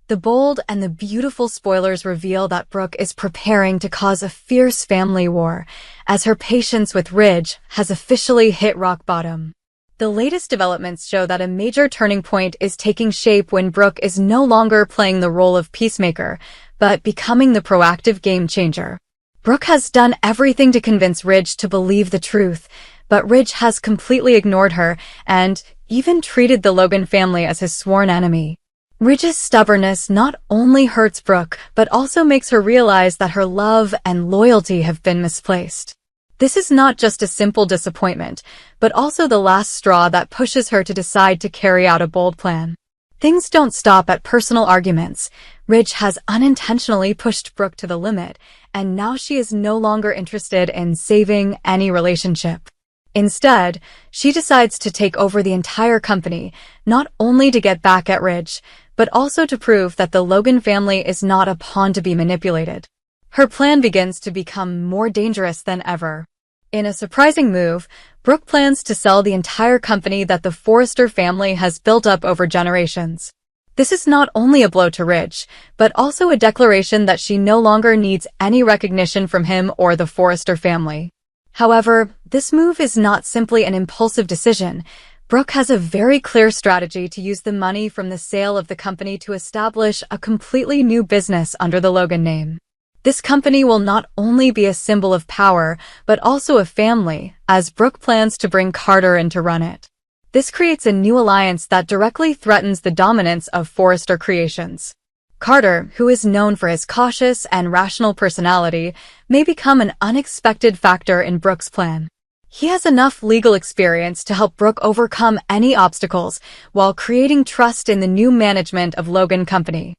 The bold and the beautiful spoilers reveal that Brooke is preparing to cause a fierce family war, as her patience with Ridge has officially hit rock bottom. The latest developments show that a major turning point is taking shape when Brooke is no longer playing the role of peacemaker, but becoming the proactive game changer. Brooke has done everything to convince Ridge to believe the truth, but Ridge has completely ignored her and even treated the Logan family as his sworn enemy. Ridge's stubbornness not only hurts Brooke, but also makes her realize that her love and loyalty have been misplaced. This is not just a simple disappointment, but also the last straw that pushes her to decide to carry out a bold plan. Things don't stop at personal arguments. Ridge has unintentionally pushed Brooke to the limit, and now she is no longer interested in saving any relationship. Instead, she decides to take over the entire company, not only to get back at Ridge, but also to prove that the Logan family is not a pawn to be manipulated. Her plan begins to become more dangerous than ever. In a surprising move, Brooke plans to sell the entire company that the Forrester family has built up over generations. This is not only a blow to Ridge, but also a declaration that she no longer needs any recognition from him or the Forrester family. However, this move is not simply an impulsive decision. Brooke has a very clear strategy to use the money from the sale of the company to establish a completely new business under the Logan name. This company will not only be a symbol of power, but also a family, as Brooke plans to bring Carter in to run it. This creates a new alliance that directly threatens the dominance of Forrester Creations. Carter, who is known for his cautious and rational personality, may become an unexpected factor in Brooke's plan. He has enough legal experience to help Brooke overcome any obstacles while creating trust in the new management of Logan Company.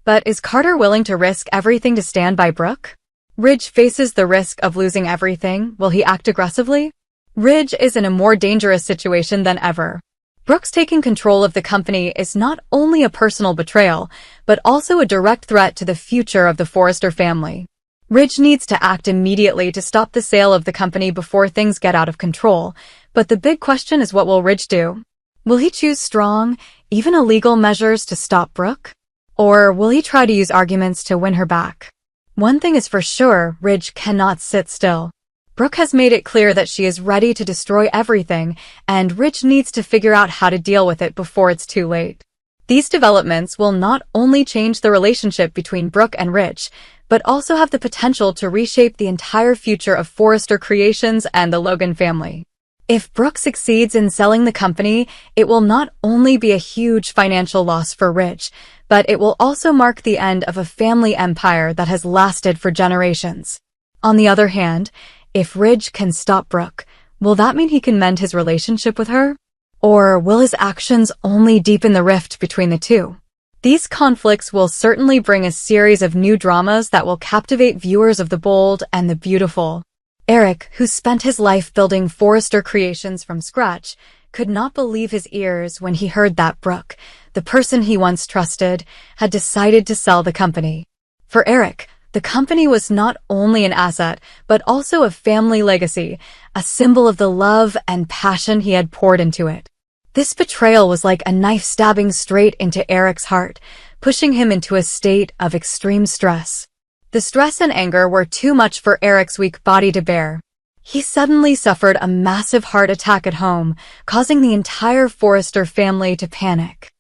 But is Carter willing to risk everything to stand by Brooke? Ridge faces the risk of losing everything. Will he act aggressively? Ridge is in a more dangerous situation than ever. Brooke's taking control of the company is not only a personal betrayal, but also a direct threat to the future of the Forrester family. Ridge needs to act immediately to stop the sale of the company before things get out of control, but the big question is, what will Ridge do? Will he choose strong, even illegal measures to stop Brooke? Or will he try to use arguments to win her back? One thing is for sure, Ridge cannot sit still. Brooke has made it clear that she is ready to destroy everything, and Ridge needs to figure out how to deal with it before it's too late. These developments will not only change the relationship between Brooke and Ridge, but also have the potential to reshape the entire future of Forrester Creations and the Logan family. If Brooke succeeds in selling the company, it will not only be a huge financial loss for Ridge, but it will also mark the end of a family empire that has lasted for generations. On the other hand, if Ridge can stop Brooke, will that mean he can mend his relationship with her? Or will his actions only deepen the rift between the two? These conflicts will certainly bring a series of new dramas that will captivate viewers of the bold and the beautiful. Eric, who spent his life building Forrester Creations from scratch, could not believe his ears when he heard that Brooke, the person he once trusted, had decided to sell the company. For Eric, the company was not only an asset, but also a family legacy, a symbol of the love and passion he had poured into it. This betrayal was like a knife stabbing straight into Eric's heart, pushing him into a state of extreme stress. The stress and anger were too much for Eric's weak body to bear. He suddenly suffered a massive heart attack at home, causing the entire Forrester family to panic.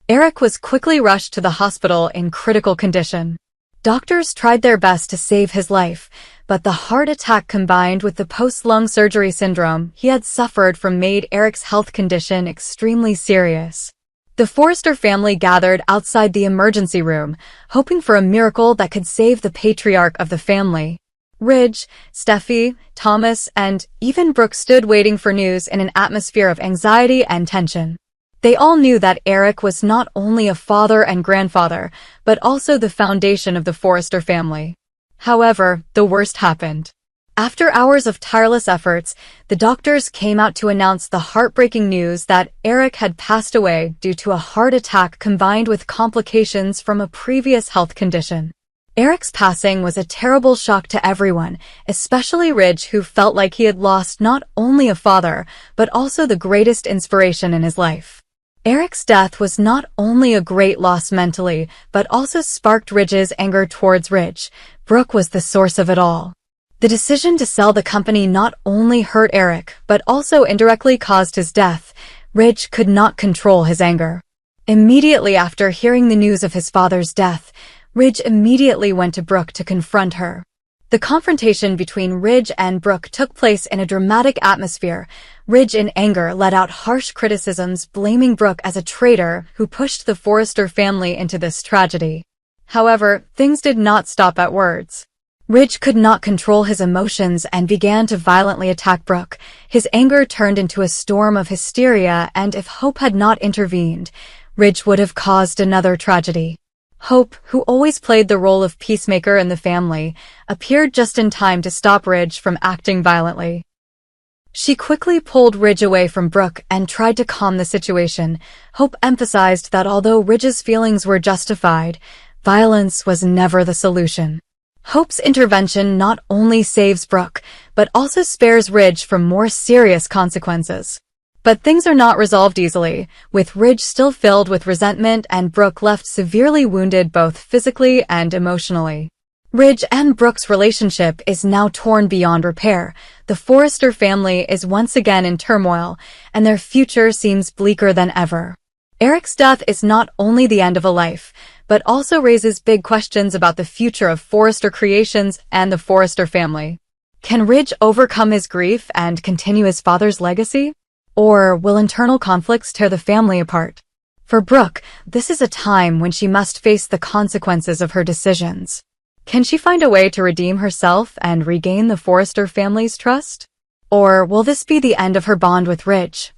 Eric was quickly rushed to the hospital in critical condition. Doctors tried their best to save his life, but the heart attack combined with the post-lung surgery syndrome he had suffered from made Eric's health condition extremely serious. The Forrester family gathered outside the emergency room, hoping for a miracle that could save the patriarch of the family. Ridge, Steffi, Thomas, and even Brooke stood waiting for news in an atmosphere of anxiety and tension. They all knew that Eric was not only a father and grandfather, but also the foundation of the Forrester family. However, the worst happened. After hours of tireless efforts, the doctors came out to announce the heartbreaking news that Eric had passed away due to a heart attack combined with complications from a previous health condition. Eric's passing was a terrible shock to everyone, especially Ridge, who felt like he had lost not only a father, but also the greatest inspiration in his life. Eric's death was not only a great loss mentally, but also sparked Ridge's anger towards Ridge. Brooke was the source of it all. The decision to sell the company not only hurt Eric, but also indirectly caused his death. Ridge could not control his anger. Immediately after hearing the news of his father's death, Ridge immediately went to Brooke to confront her. The confrontation between Ridge and Brooke took place in a dramatic atmosphere. Ridge in anger let out harsh criticisms, blaming Brooke as a traitor who pushed the Forrester family into this tragedy. However, things did not stop at words. Ridge could not control his emotions and began to violently attack Brooke. His anger turned into a storm of hysteria, and if Hope had not intervened, Ridge would have caused another tragedy. Hope, who always played the role of peacemaker in the family, appeared just in time to stop Ridge from acting violently. She quickly pulled Ridge away from Brooke and tried to calm the situation. Hope emphasized that although Ridge's feelings were justified, violence was never the solution. Hope's intervention not only saves Brooke, but also spares Ridge from more serious consequences. But things are not resolved easily, with Ridge still filled with resentment and Brooke left severely wounded both physically and emotionally. Ridge and Brooke's relationship is now torn beyond repair. The Forrester family is once again in turmoil, and their future seems bleaker than ever. Eric's death is not only the end of a life, but also raises big questions about the future of Forrester Creations and the Forrester family. Can Ridge overcome his grief and continue his father's legacy? Or will internal conflicts tear the family apart? For Brooke, this is a time when she must face the consequences of her decisions. Can she find a way to redeem herself and regain the Forrester family's trust? Or will this be the end of her bond with Ridge,